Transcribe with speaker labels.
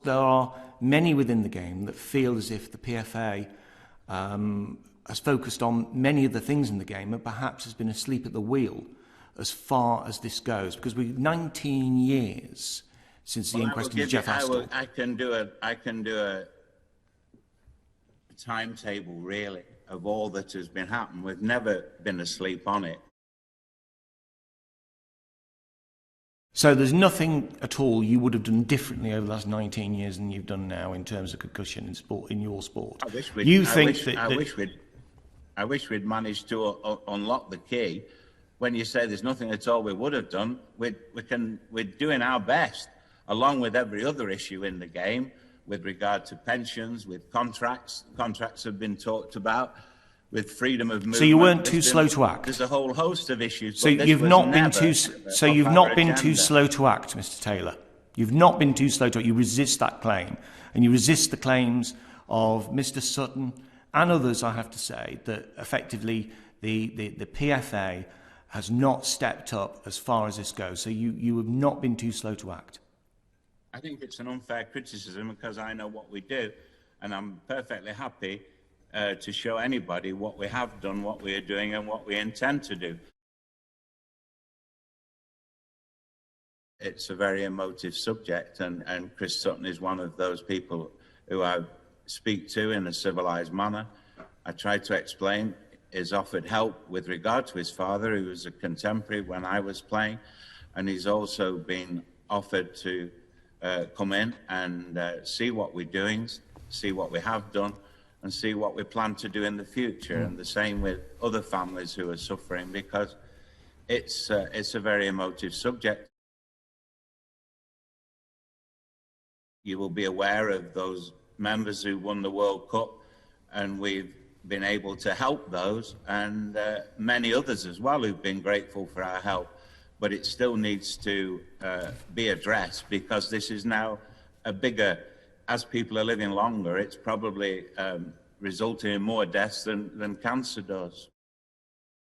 Speaker 1: There are many within the game that feel as if the PFA has focused on many of the things in the game and perhaps has been asleep at the wheel as far as this goes, because we're 19 years since the inquest into Jeff Astle.
Speaker 2: I can do a timetable, really, of all that has been happening. We've never been asleep on it.
Speaker 1: So there's nothing at all you would have done differently over the last 19 years than you've done now in terms of concussion in sport, in your sport.
Speaker 2: I wish we'd managed to unlock the key. When you say there's nothing at all we would have done, we're doing our best, along with every other issue in the game, with regard to pensions, with contracts. Contracts have been talked about, with freedom of movement.
Speaker 1: So you weren't too slow to act.
Speaker 2: There's a whole host of issues.
Speaker 1: So you've not been too. So you've not been too slow to act, Mr. Taylor. You've not been too slow to act. You resist that claim, and you resist the claims of Mr. Sutton and others. I have to say that effectively the PFA has not stepped up as far as this goes. So you have not been too slow to act.
Speaker 2: I think it's an unfair criticism because I know what we do, and I'm perfectly happy to show anybody what we have done, what we are doing, and what we intend to do. It's a very emotive subject, and Chris Sutton is one of those people who I speak to in a civilised manner. I tried to explain. He's offered help with regard to his father, who was a contemporary when I was playing, and he's also been offered to come in and see what we're doing, see what we have done, and see what we plan to do in the future. And the same with other families who are suffering, because it's a very emotive subject. You will be aware of those members who won the World Cup, and we've been able to help those, and many others as well who've been grateful for our help. But it still needs to be addressed, because this is now a bigger, as people are living longer, it's probably resulting in more deaths than cancer does.